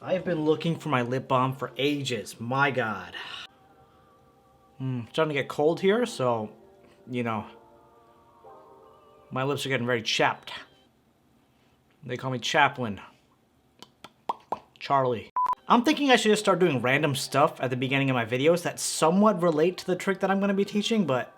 I've been looking for my lip balm for ages. My God. Starting to get cold here, so, you know, my lips are getting very chapped. They call me Chaplin. Charlie. I'm thinking I should just start doing random stuff at the beginning of my videos that somewhat relate to the trick that I'm going to be teaching, but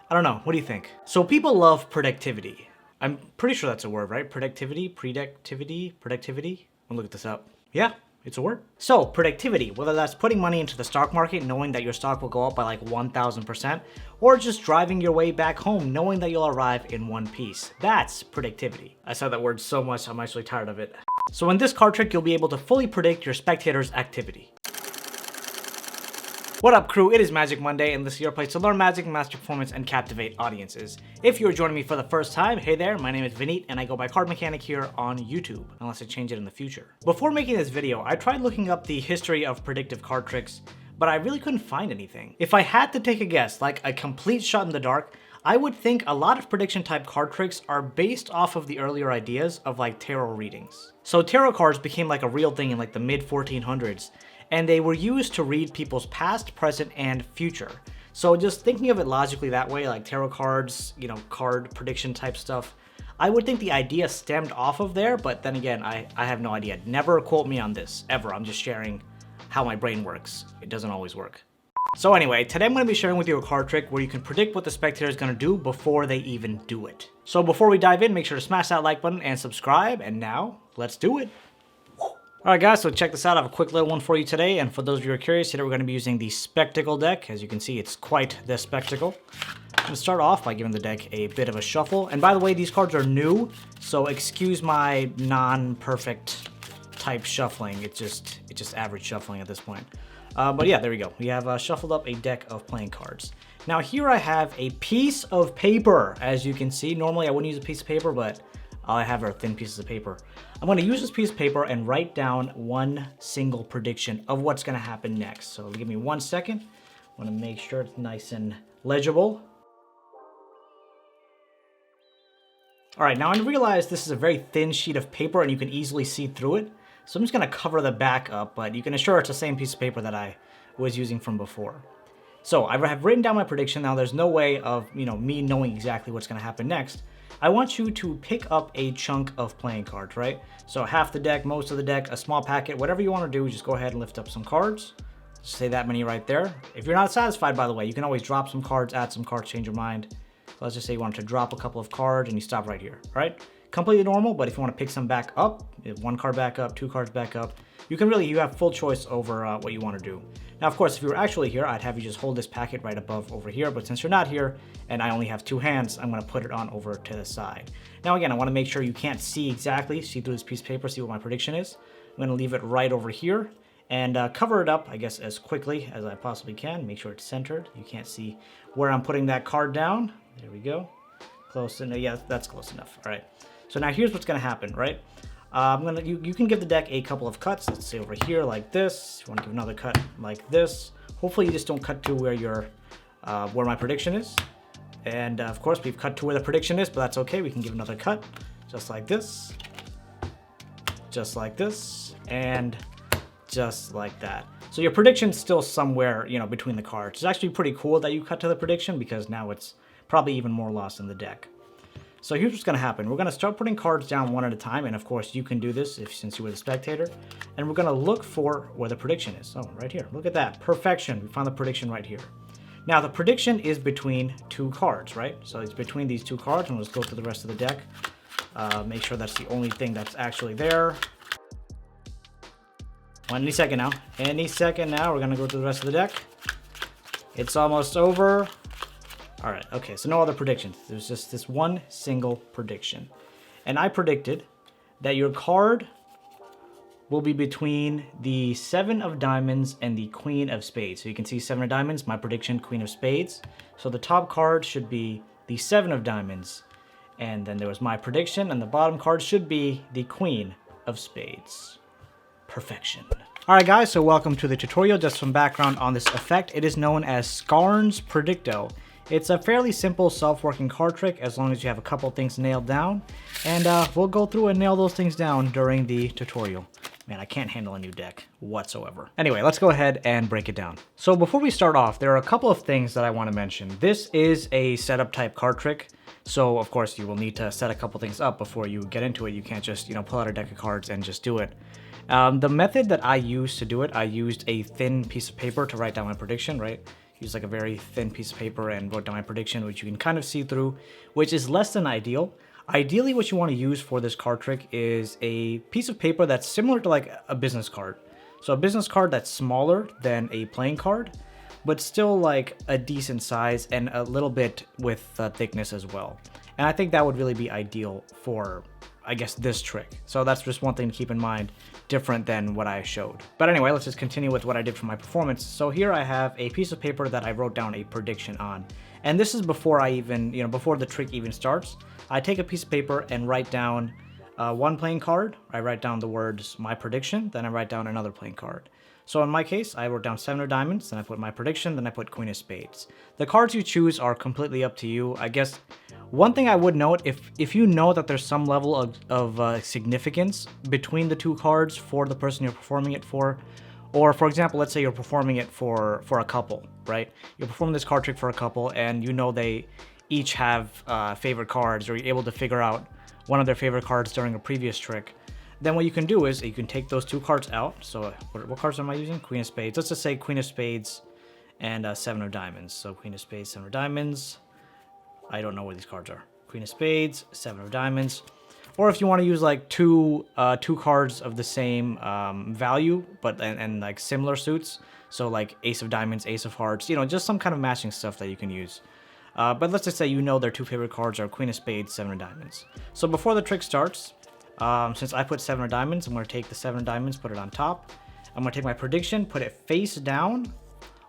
I don't know. What do you think? So people love productivity. I'm pretty sure that's a word, right? Productivity? I'll look this up. Yeah, it's a word. So productivity, whether that's putting money into the stock market knowing that your stock will go up by like 1,000%, or just driving your way back home knowing that you'll arrive in one piece. That's productivity. I said that word so much, I'm actually tired of it. So in this card trick, you'll be able to fully predict your spectator's activity. What up, crew? It is Magic Monday, and this is your place to learn magic, master performance, and captivate audiences. If you're joining me for the first time, hey there, my name is Vineet, and I go by CardMechanic here on YouTube, unless I change it in the future. Before making this video, I tried looking up the history of predictive card tricks, but I really couldn't find anything. If I had to take a guess, like a complete shot in the dark, I would think a lot of prediction type card tricks are based off of the earlier ideas of like tarot readings. So tarot cards became like a real thing in like the mid 1400s, and they were used to read people's past, present, and future. So just thinking of it logically that way, like tarot cards, you know, card prediction type stuff, I would think the idea stemmed off of there, but then again, I have no idea. Never quote me on this, ever. I'm just sharing how my brain works. It doesn't always work. So anyway, today I'm going to be sharing with you a card trick where you can predict what the spectator is going to do before they even do it. So before we dive in, make sure to smash that like button and subscribe, and now, let's do it. Alright guys, so check this out. I have a quick little one for you today, and for those of you who are curious, today we're going to be using the Spectacle deck. As you can see, it's quite the spectacle. I'm going to start off by giving the deck a bit of a shuffle, and by the way, these cards are new, so excuse my non-perfect type shuffling. It's just average shuffling at this point. But yeah, there we go. We have shuffled up a deck of playing cards. Now here I have a piece of paper, as you can see. Normally I wouldn't use a piece of paper, but all I have are thin pieces of paper. I'm going to use this piece of paper and write down one single prediction of what's going to happen next. So give me 1 second. I want to make sure it's nice and legible. All right, now I realize this is a very thin sheet of paper and you can easily see through it. So I'm just going to cover the back up, but you can assure it's the same piece of paper that I was using from before. So I have written down my prediction. Now there's no way of, me knowing exactly what's going to happen next. I want you to pick up a chunk of playing cards, right? So half the deck, most of the deck, a small packet, whatever you want to do, just go ahead and lift up some cards. Just say that many right there. If you're not satisfied, by the way, you can always drop some cards, add some cards, change your mind. So let's just say you wanted to drop a couple of cards and you stop right here, all right? Completely normal, but if you want to pick some back up, one card back up, two cards back up, you have full choice over what you want to do. Now, of course, if you were actually here, I'd have you just hold this packet right above over here, but since you're not here and I only have two hands, I'm going to put it on over to the side. Now, again, I want to make sure you can't see through this piece of paper, see what my prediction is. I'm going to leave it right over here and cover it up, I guess, as quickly as I possibly can. Make sure it's centered. You can't see where I'm putting that card down. There we go. Close enough. Yeah, that's close enough. All right. So now here's what's going to happen, right? You can give the deck a couple of cuts. Let's say over here like this. You want to give another cut like this. Hopefully you just don't cut to where where my prediction is. And of course we've cut to where the prediction is, but that's okay. We can give another cut just like this, and just like that. So your prediction's still somewhere, between the cards. It's actually pretty cool that you cut to the prediction because now it's probably even more lost in the deck. So here's what's going to happen. We're going to start putting cards down one at a time, and of course you can do this since you were the spectator. And we're going to look for where the prediction is. So right here, look at that, perfection. We found the prediction right here. Now the prediction is between two cards, right? So it's between these two cards, and let's go through the rest of the deck. Make sure that's the only thing that's actually there. Any second now, we're going to go through the rest of the deck. It's almost over. All right, okay, so no other predictions. There's just this one single prediction. And I predicted that your card will be between the 7 of diamonds and the Queen of spades. So you can see 7 of diamonds, my prediction, Queen of spades. So the top card should be the 7 of diamonds. And then there was my prediction, and the bottom card should be the Queen of spades. Perfection. All right, guys, so welcome to the tutorial. Just some background on this effect. It is known as Scarn's Predicto. It's a fairly simple self-working card trick as long as you have a couple things nailed down. And we'll go through and nail those things down during the tutorial. Man, I can't handle a new deck whatsoever. Anyway, let's go ahead and break it down. So before we start off, there are a couple of things that I want to mention. This is a setup type card trick. So of course you will need to set a couple things up before you get into it. You can't just, pull out a deck of cards and just do it. The method that I used to do it, I used a thin piece of paper to write down my prediction, right? Used like a very thin piece of paper and wrote down my prediction, which you can kind of see through, which is less than ideal. Ideally, what you want to use for this card trick is a piece of paper that's similar to like a business card. So a business card that's smaller than a playing card, but still like a decent size and a little bit with thickness as well. And I think that would really be ideal for, I guess, this trick. So that's just one thing to keep in mind, different than what I showed. But anyway, let's just continue with what I did for my performance. So here I have a piece of paper that I wrote down a prediction on. And this is before I even, before the trick even starts. I take a piece of paper and write down one playing card. I write down the words my prediction, then I write down another playing card. So in my case, I wrote down 7 of diamonds, then I put my prediction, then I put Queen of spades. The cards you choose are completely up to you. I guess one thing I would note, if you know that there's some level of significance between the two cards for the person you're performing it for, or for example, let's say you're performing it for a couple, right? You're performing this card trick for a couple and you know they each have favorite cards, or you're able to figure out one of their favorite cards during a previous trick. Then what you can do is you can take those two cards out. So what cards am I using? Queen of spades. Let's just say Queen of spades and 7 of diamonds. So Queen of spades, 7 of diamonds. I don't know where these cards are. Queen of spades, 7 of diamonds. Or if you want to use like two cards of the same value, but and like similar suits. So like Ace of diamonds, Ace of hearts, just some kind of matching stuff that you can use. But let's just say their two favorite cards are Queen of spades, 7 of diamonds. So before the trick starts, since I put 7 of diamonds, I'm going to take the 7 of diamonds, put it on top. I'm going to take my prediction, put it face down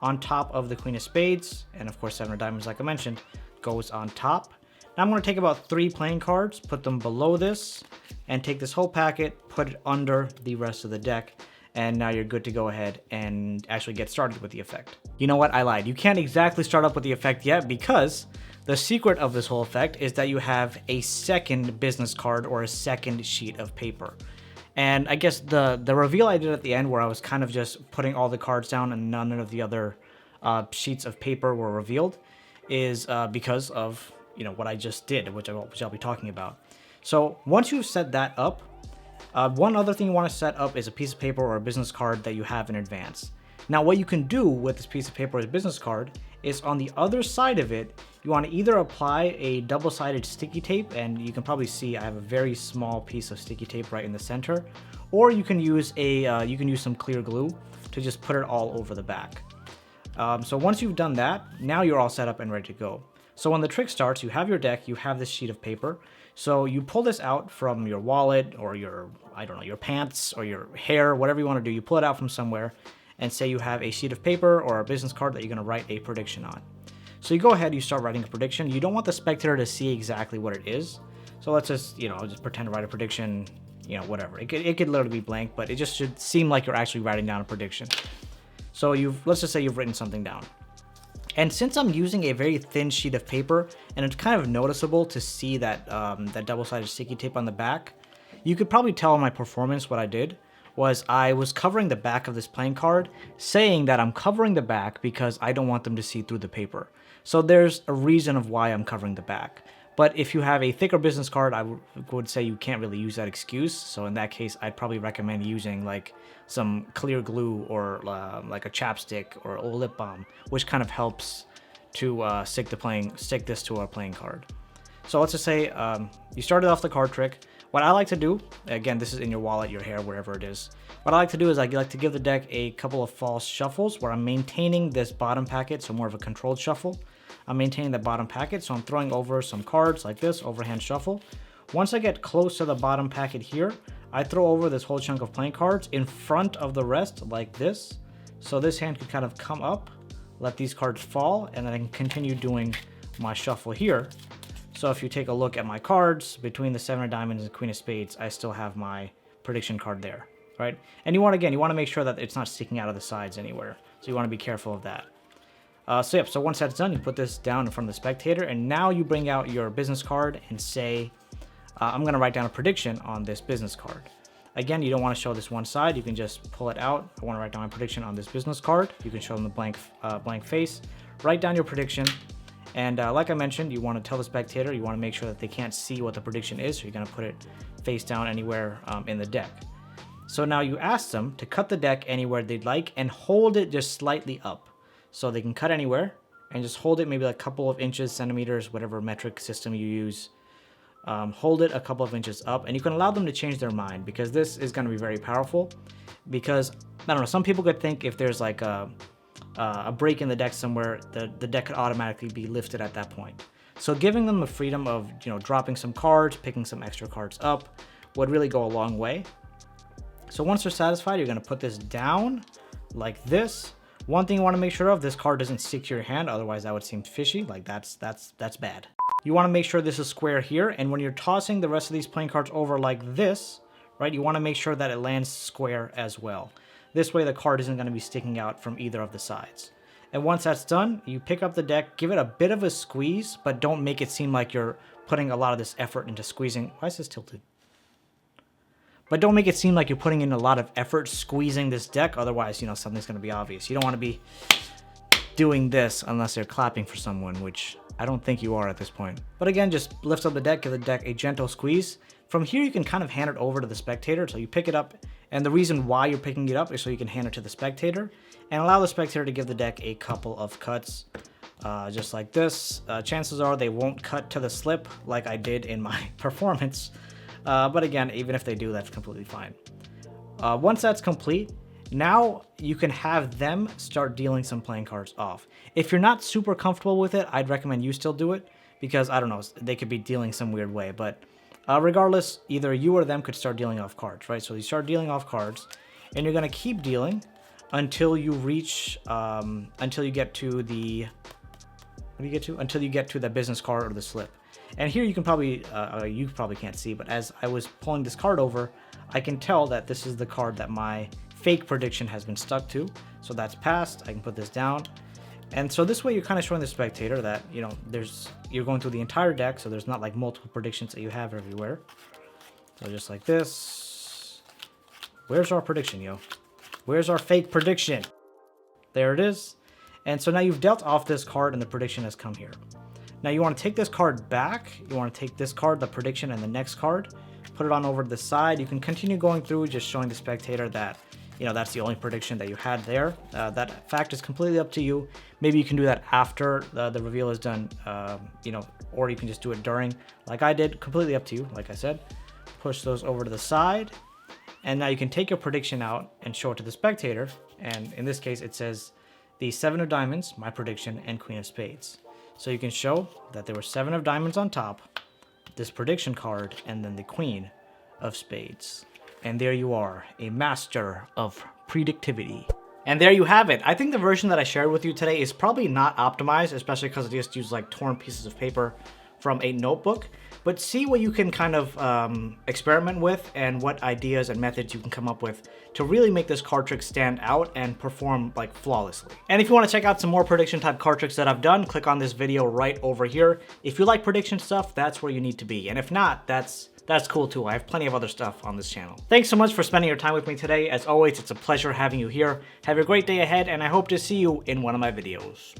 on top of the Queen of spades. And of course, 7 of diamonds, like I mentioned, goes on top. Now I'm going to take about 3 playing cards, put them below this, and take this whole packet, put it under the rest of the deck. And now you're good to go ahead and actually get started with the effect. You know what? I lied. You can't exactly start up with the effect yet because the secret of this whole effect is that you have a second business card or a second sheet of paper. And I guess the reveal I did at the end, where I was kind of just putting all the cards down and none of the other sheets of paper were revealed, is because of what I just did, which I'll be talking about. So once you've set that up, one other thing you want to set up is a piece of paper or a business card that you have in advance. Now what you can do with this piece of paper or a business card is on the other side of it, you want to either apply a double-sided sticky tape, and you can probably see I have a very small piece of sticky tape right in the center, or you can use some clear glue to just put it all over the back. So once you've done that, now you're all set up and ready to go. So when the trick starts, you have your deck, you have this sheet of paper. So you pull this out from your wallet or your pants or your hair, whatever you want to do. You pull it out from somewhere and say you have a sheet of paper or a business card that you're going to write a prediction on. So you go ahead, you start writing a prediction. You don't want the spectator to see exactly what it is. So let's just, just pretend to write a prediction, whatever. It could literally be blank, but it just should seem like you're actually writing down a prediction. So let's just say you've written something down. And since I'm using a very thin sheet of paper, and it's kind of noticeable to see that double-sided sticky tape on the back, you could probably tell in my performance what I did was I was covering the back of this playing card, saying that I'm covering the back because I don't want them to see through the paper. So there's a reason of why I'm covering the back. But if you have a thicker business card, I would say you can't really use that excuse. So in that case, I'd probably recommend using like some clear glue or like a chapstick or a lip balm, which kind of helps to stick this to a playing card. So let's just say you started off the card trick. What I like to do, again, this is in your wallet, your hair, wherever it is. What I like to do is I like to give the deck a couple of false shuffles where I'm maintaining this bottom packet, so more of a controlled shuffle. I'm maintaining the bottom packet, so I'm throwing over some cards like this, overhand shuffle. Once I get close to the bottom packet here, I throw over this whole chunk of playing cards in front of the rest like this. So this hand could kind of come up, let these cards fall, and then I can continue doing my shuffle here. So if you take a look at my cards, between the 7 of diamonds and Queen of spades, I still have my prediction card there, right? And you want to make sure that it's not sticking out of the sides anywhere. So you want to be careful of that. So once that's done, you put this down in front of the spectator, and now you bring out your business card and say, I'm going to write down a prediction on this business card. Again, you don't want to show this one side. You can just pull it out. I want to write down my prediction on this business card. You can show them the blank face. Write down your prediction. And like I mentioned, you want to tell the spectator, you want to make sure that they can't see what the prediction is. So you're going to put it face down anywhere in the deck. So now you ask them to cut the deck anywhere they'd like and hold it just slightly up. So they can cut anywhere and just hold it maybe like a couple of inches, centimeters, whatever metric system you use. Hold it a couple of inches up, and you can allow them to change their mind, because this is going to be very powerful. Because, I don't know, some people could think if there's like a break in the deck somewhere, the deck could automatically be lifted at that point. So giving them the freedom of, you know, dropping some cards, picking some extra cards up would really go a long way. So once they're satisfied, you're going to put this down like this. One thing you want to make sure of, this card doesn't stick to your hand, otherwise that would seem fishy. Like that's bad. You want to make sure this is square here, and when you're tossing the rest of these playing cards over like this, right, you want to make sure that it lands square as well. This way the card isn't going to be sticking out from either of the sides. And once that's done, you pick up the deck, give it a bit of a squeeze, but don't make it seem like you're putting a lot of this effort into squeezing. Why is this tilted? But don't make it seem like you're putting in a lot of effort squeezing this deck, otherwise, you know, something's going to be obvious. You don't want to be doing this unless they're clapping for someone, which I don't think you are at this point. But again, just lift up the deck, give the deck a gentle squeeze. From here, you can kind of hand it over to the spectator. So you pick it up, and the reason why you're picking it up is so you can hand it to the spectator and allow the spectator to give the deck a couple of cuts, just like this. Chances are they won't cut to the slip like I did in my performance. But again, even if they do, that's completely fine. Once that's complete, now you can have them start dealing some playing cards off. If you're not super comfortable with it, I'd recommend you still do it, because, I don't know, they could be dealing some weird way. But regardless, either you or them could start dealing off cards, right? So you start dealing off cards, and you're going to keep dealing until you reach, until you get to the, what do you get to? Until you get to the business card or the slip. And here you can probably, you probably can't see, but as I was pulling this card over, I can tell that this is the card that my fake prediction has been stuck to. So that's passed. I can put this down. And so this way you're kind of showing the spectator that, you know, you're going through the entire deck, so there's not like multiple predictions that you have everywhere. So just like this. Where's our prediction, yo? Where's our fake prediction? There it is. And so now you've dealt off this card and the prediction has come here. Now you want to take this card back. You want to take this card, the prediction, and the next card, put it on over to the side. You can continue going through, just showing the spectator that, you know, that's the only prediction that you had there. That fact is completely up to you. Maybe you can do that after the reveal is done, you know, or you can just do it during, like I did. Completely up to you, like I said. Push those over to the side. And now you can take your prediction out and show it to the spectator. And in this case, it says the 7 of diamonds, my prediction, and Queen of spades. So you can show that there were 7 of diamonds on top, this prediction card, and then the Queen of spades. And there you are, a master of predictivity. And there you have it. I think the version that I shared with you today is probably not optimized, especially because I just used like torn pieces of paper from a notebook. But see what you can kind of experiment with and what ideas and methods you can come up with to really make this card trick stand out and perform like flawlessly. And if you want to check out some more prediction type card tricks that I've done, click on this video right over here. If you like prediction stuff, that's where you need to be. And if not, that's cool too. I have plenty of other stuff on this channel. Thanks so much for spending your time with me today. As always, it's a pleasure having you here. Have a great day ahead, and I hope to see you in one of my videos.